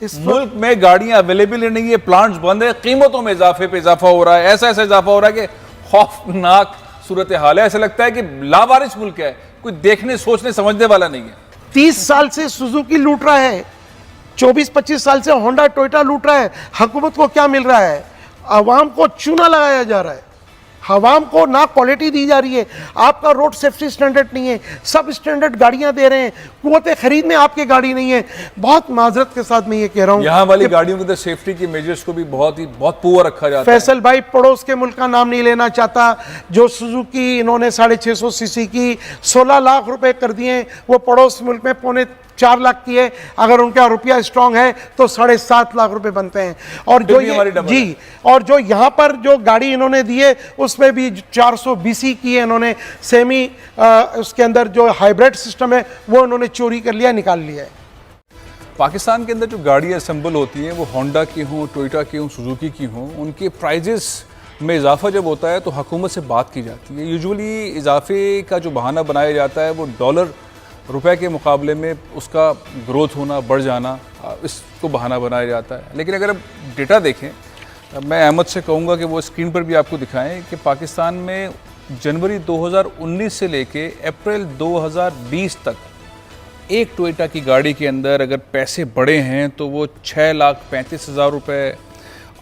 इस मुल्क में गाड़ियां अवेलेबल नहीं है, प्लांट्स बंद है, कीमतों में इजाफे पे इजाफा हो रहा है, ऐसा ऐसा इजाफा हो रहा है कि खौफनाक सूरत हाल है। ऐसा लगता है कि लावारिस मुल्क है, कोई देखने सोचने समझने वाला नहीं है। 30 साल से सुजुकी लूट रहा है, 24-25 साल से होंडा टोयोटा लूट रहा है। हुकूमत को क्या मिल रहा है? आवाम को चूना लगाया जा रहा है, आवाम को ना क्वालिटी दी जा रही है। आपका रोड सेफ्टी स्टैंडर्ड नहीं है, सब स्टैंडर्ड गाड़ियां दे रहे हैं, कुव्वत खरीद में आपकी गाड़ी नहीं है। बहुत माजरत के साथ मैं ये कह रहा हूँ, यहाँ वाली गाड़ियों के अंदर सेफ्टी के मेजर्स को भी बहुत पुअर रखा जाता है। फैसल भाई पड़ोस के मुल्क का नाम नहीं लेना चाहता, जो सुजुकी इन्होंने 650 सीसी की 16 लाख रुपए कर दिए, वो पड़ोस मुल्क में 4.25 लाख की है। अगर उनका रुपया स्ट्रांग है तो 7.5 लाख रुपए बनते हैं। और जो ये और जो यहाँ पर जो गाड़ी इन्होंने दी है उसमें भी 420 की है इन्होंने, सेमी उसके अंदर जो हाइब्रिड सिस्टम है वो इन्होंने चोरी कर लिया, निकाल लिया है। पाकिस्तान के अंदर जो गाड़ियाँ असेंबल होती हैं वो होंडा की हों, टोयोटा की हों, सुजुकी की हों, उनके प्राइजेस में इजाफा जब होता है तो हुकूमत से बात की जाती है। यूजुअली इजाफे का जो बहाना बनाया जाता है वो डॉलर रुपए के मुकाबले में उसका ग्रोथ होना, बढ़ जाना, इसको बहाना बनाया जाता है। लेकिन अगर अब डेटा देखें, मैं अहमद से कहूँगा कि वो स्क्रीन पर भी आपको दिखाएं कि पाकिस्तान में जनवरी 2019 से लेके अप्रैल 2020 तक एक टोयोटा की गाड़ी के अंदर अगर पैसे बढ़े हैं तो वो 6,35,000 रुपये,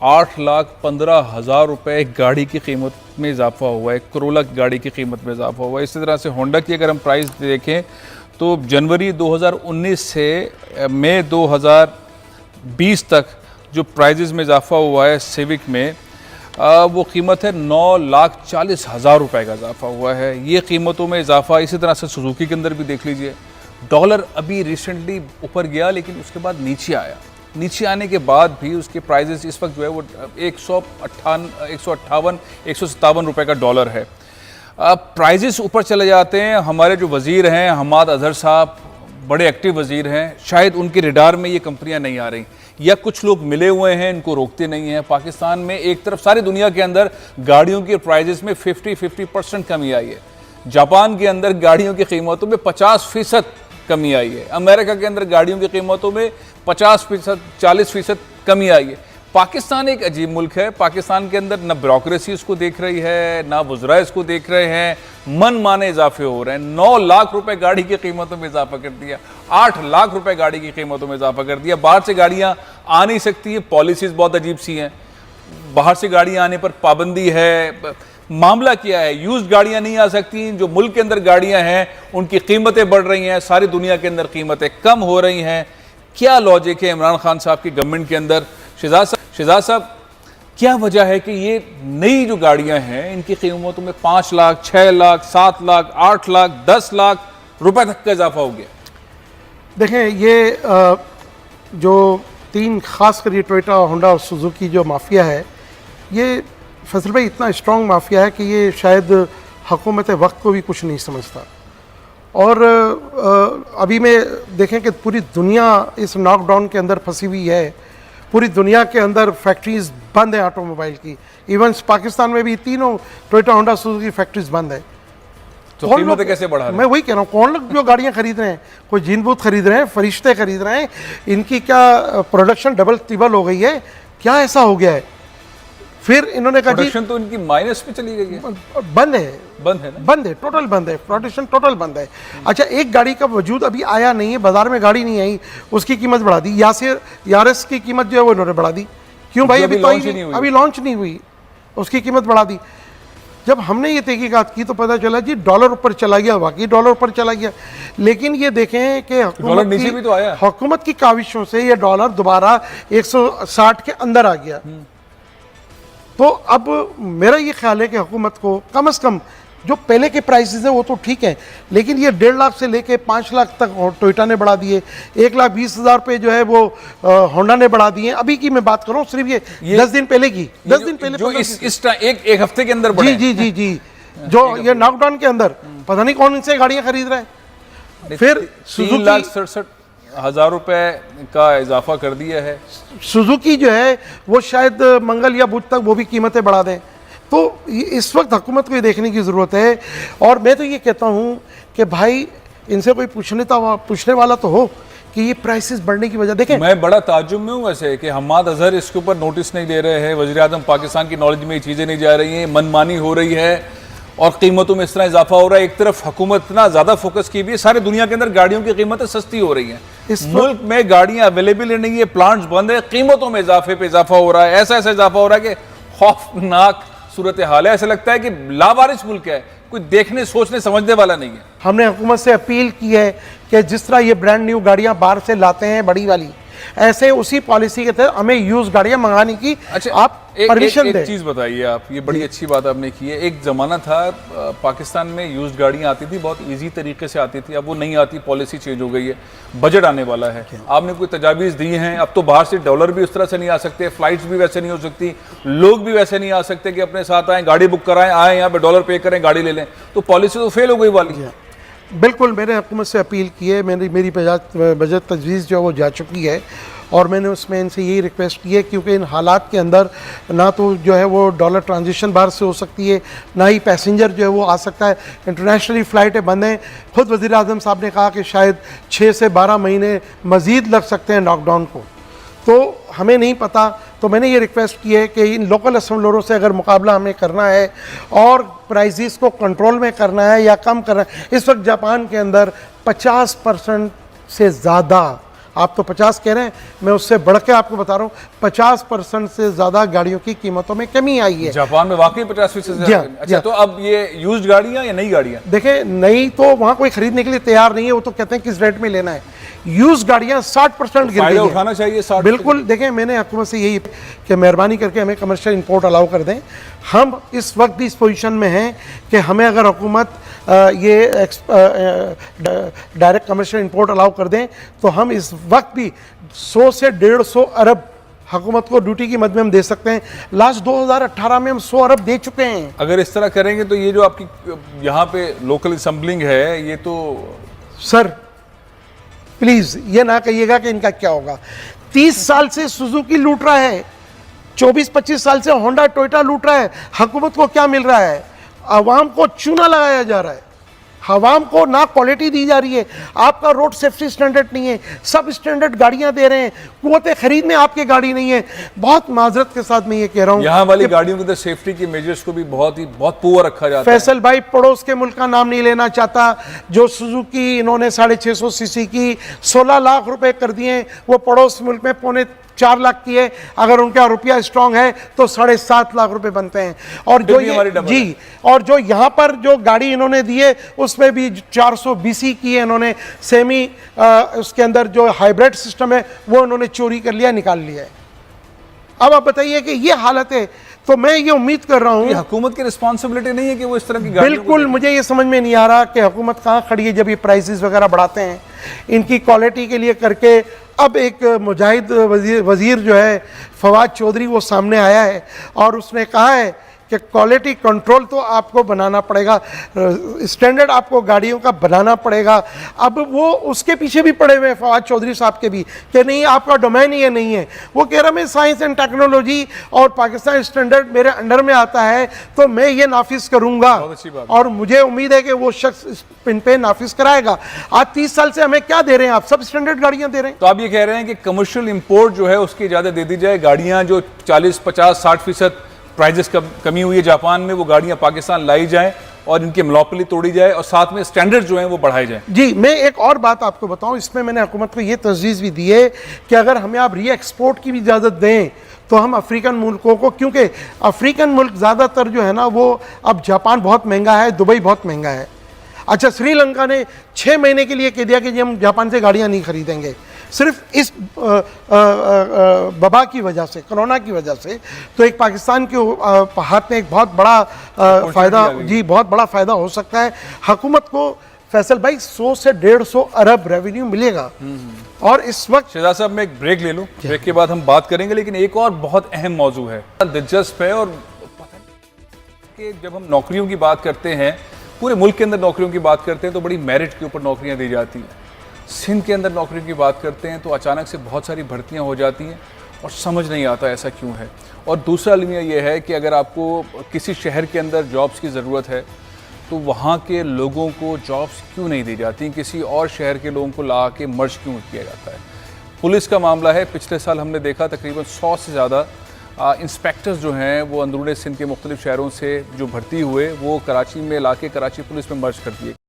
8,15,000 रुपये एक गाड़ी की कीमत में इजाफा हुआ है, करोला की गाड़ी की कीमत में इजाफा हुआ है। इसी तरह से होंडा की अगर हम प्राइस देखें तो जनवरी 2019 से मई 2020 तक जो प्राइजेस में इजाफा हुआ है सिविक में, वो कीमत है 9,40,000 रुपये का इजाफा हुआ है। ये कीमतों में इजाफा इसी तरह से सुजुकी के अंदर भी देख लीजिए। डॉलर अभी रिसेंटली ऊपर गया लेकिन उसके बाद नीचे आया, नीचे आने के बाद भी उसके प्राइजेस इस वक्त जो है वो 158 रुपये का डॉलर है। प्राइजेस ऊपर चले जाते हैं। हमारे जो वज़ीर हैं हमाद अजहर साहब बड़े एक्टिव वज़ीर हैं, शायद उनके रडार में ये कंपनियां नहीं आ रही या कुछ लोग मिले हुए हैं इनको रोकते नहीं हैं। पाकिस्तान में एक तरफ सारी दुनिया के अंदर गाड़ियों के प्राइजेस में 50% कमी आई है। जापान के अंदर गाड़ियों की कीमतों में 50% कमी आई है। अमेरिका के अंदर गाड़ियों की कीमतों में 50%, 40% कमी आई है। पाकिस्तान एक अजीब मुल्क है। पाकिस्तान के अंदर ना ब्यूरोक्रेसी इसको देख रही है, ना वज़रा इसको देख रहे हैं, मन माने इजाफे हो रहे हैं। 9 लाख रुपए गाड़ी की कीमतों में इजाफा कर दिया, 8 लाख रुपए गाड़ी की कीमतों में इजाफा कर दिया। बाहर से गाड़ियाँ आ नहीं सकती हैं, पॉलिसीज़ बहुत अजीब सी हैं। बाहर से गाड़ियाँ आने पर पाबंदी है। मामला क्या है? यूज्ड गाड़ियाँ नहीं आ सकती, जो मुल्क के अंदर गाड़ियाँ हैं उनकी कीमतें बढ़ रही हैं, सारी दुनिया के अंदर कीमतें कम हो रही हैं। क्या लॉजिक है इमरान खान साहब की गवर्नमेंट के अंदर? शहजाद साहब, क्या वजह है कि ये नई जो गाड़ियां हैं इनकी कीमतों में 5 लाख, 6 लाख, 7 लाख, 8 लाख, 10 लाख रुपए तक का इजाफा हो गया? देखें, ये जो 3 खासकर ये टोयोटा, होंडा और सुजुकी जो माफिया है, ये फैसल भाई इतना स्ट्रॉन्ग माफिया है कि ये शायद हुकूमत वक्त को भी कुछ नहीं समझता। और अभी में देखें कि पूरी दुनिया इस नॉकडाउन के अंदर फंसी हुई है। पूरी दुनिया के अंदर फैक्ट्रीज बंद है ऑटोमोबाइल की। इवन पाकिस्तान में भी तीनों टोयोटा, होंडा, सुजुकी फैक्ट्रीज बंद है। तो कीमतें कैसे बढ़ा रहे हैं? मैं वही कह रहा हूँ, कौन लोग जो गाड़ियाँ खरीद रहे हैं? कोई जीनबूत खरीद रहे हैं, फरिश्ते खरीद रहे हैं। इनकी क्या प्रोडक्शन डबल टिबल हो गई है? क्या ऐसा हो गया है? फिर इन्होंने कहा प्रोडक्शन तो इनकी माइनस पे चली गई है, बंद है ना? बंद है, टोटल बंद है, प्रोडक्शन टोटल बंद है। अच्छा, एक गाड़ी का वजूद अभी आया नहीं है, बाजार में गाड़ी नहीं आई, उसकी कीमत बढ़ा दी। यारिस की कीमत जो है वो इन्होंने बढ़ा दी। क्यों भाई? अभी लॉन्च नहीं हुई, उसकी कीमत बढ़ा दी। जब हमने ये तहकीकात की तो पता चला जी डॉलर ऊपर चला गया, वाकई डॉलर ऊपर चला गया। लेकिन ये देखें कि हुकूमत की काविशों से ये डॉलर दोबारा 160 के अंदर आ गया। तो अब मेरा ये ख्याल है कि हुकूमत को कम से कम जो पहले के प्राइसेस हैं वो तो ठीक है, लेकिन ये 1.5 लाख से लेके 5 लाख तक टोयोटा ने बढ़ा दिए, 1,20,000 पे जो है वो होंडा ने बढ़ा दिए। अभी की मैं बात करूँ सिर्फ ये 10 दिन पहले की, 10 दिन पहले जो एक हफ्ते के अंदर बढ़े। जी जो ये लॉकडाउन के अंदर पता नहीं कौन इनसे गाड़ियाँ खरीद रहे हैं। फिर 3,67,000 रुपए का इजाफा कर दिया है। सुजुकी जो है वो शायद मंगल या बुध तक वो भी कीमतें बढ़ा दें। तो इस वक्त हुकूमत को ये देखने की ज़रूरत है। और मैं तो ये कहता हूँ कि भाई इनसे कोई पूछने वाला तो हो कि ये प्राइसेस बढ़ने की वजह देखें। मैं बड़ा ताज्जुब में हूँ वैसे कि हम्माद अजहर इसके ऊपर नोटिस नहीं दे रहे हैं, वज़ीर आज़म पाकिस्तान की नॉलेज में ये चीज़ें नहीं जा रही हैं, मनमानी हो रही है और कीमतों में इस तरह इजाफा हो रहा है। एक तरफ हुकूमत इतना ज़्यादा फोकस की हुई है, सारी दुनिया के अंदर गाड़ियों की कीमतें सस्ती हो रही हैं, मुल्क में गाड़ियाँ अवेलेबल नहीं है, प्लांट्स बंद है, कीमतों में इजाफे पे इजाफा हो रहा है, ऐसा ऐसा इजाफा हो रहा है कि खौफनाक सूरत हाल है। ऐसा लगता है कि लावारिस मुल्क है, कोई देखने सोचने समझने वाला नहीं है। हमने हुकूमत से अपील की है कि जिस तरह ये ब्रांड न्यू गाड़ियां बाहर से लाते हैं बड़ी वाली, ऐसे उसी पॉलिसी के तहत हमें यूज गाड़ियां मंगाने की आप परमिशन दें। एक चीज बताइए आप, ये बड़ी अच्छी बात आपने की है। एक जमाना था पाकिस्तान में यूज्ड गाड़ियां आती थी, बहुत इजी तरीके से आती थी, अब वो नहीं आती, पॉलिसी चेंज हो गई है, बजट आने वाला है। आपने कोई तजावीज़ दी हैं? अब तो बाहर से डॉलर भी उस तरह से नहीं आ सकते, फ्लाइट्स भी वैसे नहीं हो सकती, लोग भी वैसे नहीं आ सकते कि अपने साथ आएँ, गाड़ी बुक कराएं, आए यहाँ पे डॉलर पे करें, गाड़ी ले लें, तो पॉलिसी तो फेल हो गई वाली है। बिल्कुल, मैंने हुकूमत से अपील की है, मेरी बजट तजवीज़ जो है वो जा चुकी है और मैंने उसमें इनसे यही रिक्वेस्ट की है, क्योंकि इन हालात के अंदर ना तो जो है वो डॉलर ट्रांजिशन बाहर से हो सकती है, ना ही पैसेंजर जो है वो आ सकता है। इंटरनेशनली फ़्लाइटें बंद हैं। खुद वज़ीर आज़म साहब ने कहा कि शायद 6 से 12 महीने मज़ीद लग सकते हैं लॉकडाउन को, तो हमें नहीं पता। तो मैंने ये रिक्वेस्ट की है कि इन लोकल असम्बलरों से अगर मुकाबला हमें करना है और प्राइसेस को कंट्रोल में करना है या कम करना है, इस वक्त जापान के अंदर 50% से ज़्यादा, आप तो 50 कह रहे हैं, मैं उससे बढ़ के आपको बता रहा हूँ, 50% से ज़्यादा गाड़ियों की कीमतों में कमी आई है जापान में। वाकई 50%? अच्छा, तो अब ये यूज्ड गाड़ियाँ या नई गाड़ियाँ? देखें, नई तो वहाँ कोई खरीदने के लिए तैयार नहीं है, वो तो कहते हैं किस रेट में लेना है। यूज गाड़ियां 60% गिर गई हैं। उठाना चाहिए 60%। बिल्कुल, देखें, मैंने हुकूमत से यही कि मेहरबानी करके हमें कमर्शियल इंपोर्ट अलाउ कर दें। हम इस वक्त भी इस पोजीशन में हैं कि हमें अगर हुकूमत ये डायरेक्ट कमर्शियल इंपोर्ट अलाउ कर दें तो हम इस वक्त भी 100 से 150 अरब हुकूमत को ड्यूटी की मद में हम दे सकते हैं। लास्ट 2018 में हम 100 अरब दे चुके हैं। अगर इस तरह करेंगे तो ये जो आपकी यहाँ पे लोकल असम्बलिंग है, ये तो सर प्लीज ये ना कहिएगा कि इनका क्या होगा। 30 साल से सुजुकी लूट रहा है, 24-25 साल से होंडा टोयोटा लूट रहा है। हुकूमत को क्या मिल रहा है? आवाम को चूना लगाया जा रहा है, आवाम को ना क्वालिटी दी जा रही है। आपका रोड सेफ्टी स्टैंडर्ड नहीं है, सब स्टैंडर्ड गाड़ियां दे रहे हैं, कुव्वत खरीद में आपकी गाड़ी नहीं है। बहुत माजरत के साथ मैं ये कह रहा हूँ, यहाँ वाली गाड़ियों के अंदर सेफ्टी के मेजर्स को भी बहुत पुअर रखा जाता है। फैसल भाई पड़ोस के मुल्क का नाम नहीं लेना चाहता, जो सुजुकी इन्होंने 650 सीसी की 16 लाख रुपए कर दिए, वो पड़ोस मुल्क में 4.25 लाख की है। अगर उनका रुपया स्ट्रांग है तो 7.5 लाख रुपए बनते हैं। और जो ये जी, और जो यहाँ पर जो गाड़ी इन्होंने दी है उसमें भी 420 की है इन्होंने, सेमी उसके अंदर जो हाइब्रिड सिस्टम है वो उन्होंने चोरी कर लिया, निकाल लिया है। अब आप बताइए कि ये हालत है, तो मैं ये उम्मीद कर रहा हूँ हुकूमत की रिस्पॉन्सिबिलिटी नहीं है कि वो इस तरह की गाड़ियों बिल्कुल मुझे ये समझ में नहीं आ रहा कि हुकूमत कहाँ खड़ी है जब ये प्राइसेस वगैरह बढ़ाते हैं इनकी क्वालिटी के लिए करके। अब एक मुजाहिद वज़ीर जो है फवाद चौधरी, वो सामने आया है और उसने कहा है कि क्वालिटी कंट्रोल तो आपको बनाना पड़ेगा, स्टैंडर्ड आपको गाड़ियों का बनाना पड़ेगा। अब वो उसके पीछे भी पड़े हुए हैं फवाद चौधरी साहब के भी कि नहीं आपका डोमेन ही नहीं है। वो कह रहा मैं साइंस एंड टेक्नोलॉजी और पाकिस्तान स्टैंडर्ड मेरे अंडर में आता है तो मैं ये नाफिज करूँगा, और मुझे उम्मीद है कि वो शख्स इन पे नाफिज कराएगा। आज 30 साल से हमें क्या दे रहे हैं आप? सब स्टैंडर्ड गाड़ियाँ दे रहे हैं। तो आप ये कह रहे हैं कि कमर्शियल इंपोर्ट जो है उसकी इजाज़त दे दी जाए, गाड़ियाँ जो 40, 50, 60% प्राइजेस कमी हुई है जापान में, वो गाड़ियां पाकिस्तान लाई जाएं और इनकी मोनोपोली तोड़ी जाए और साथ में स्टैंडर्ड जो हैं वो बढ़ाए जाएं। जी, मैं एक और बात आपको बताऊं, इसमें मैंने हुकूमत को ये तजवीज़ भी दी है कि अगर हमें आप री एक्सपोर्ट की भी इजाज़त दें तो हम अफ्रीकन मुल्कों को, क्योंकि अफ्रीकन मुल्क ज़्यादातर जो है ना वो, अब जापान बहुत महंगा है, दुबई बहुत महंगा है। अच्छा, श्रीलंका ने 6 महीने के लिए कह दिया कि हम जापान से गाड़ियाँ नहीं खरीदेंगे, सिर्फ इस वबा की वजह से, कोरोना की वजह से। तो एक पाकिस्तान के हाथ में एक बहुत बड़ा फ़ायदा, जी बहुत बड़ा फ़ायदा हो सकता है। हुकूमत को फैसल भाई 100 से 150 अरब रेवेन्यू मिलेगा। और इस वक्त शहजाद साहब, मैं एक ब्रेक ले लूँ, ब्रेक के बाद हम बात करेंगे, लेकिन एक और बहुत अहम मौजू है, दिलचस्प है, और पता नहीं कि जब हम नौकरियों की बात करते हैं, पूरे मुल्क के अंदर नौकरियों की बात करते हैं तो बड़ी मेरिट के ऊपर नौकरियां दी जाती हैं। सिंध के अंदर नौकरियों की बात करते हैं तो अचानक से बहुत सारी भर्तियां हो जाती हैं और समझ नहीं आता ऐसा क्यों है। और दूसरा अलमिया ये है कि अगर आपको किसी शहर के अंदर जॉब्स की ज़रूरत है तो वहाँ के लोगों को जॉब्स क्यों नहीं दी जाती, किसी और शहर के लोगों को ला के मर्ज क्यों किया जाता है। पुलिस का मामला है, पिछले साल हमने देखा तकरीबन 100 से ज़्यादा इंस्पेक्टर्स जो हैं वो अंदरूनी सिंध के मुख्तलिफ शहरों से जो भर्ती हुए वो कराची में ला के कराची पुलिस में मर्ज कर दिए।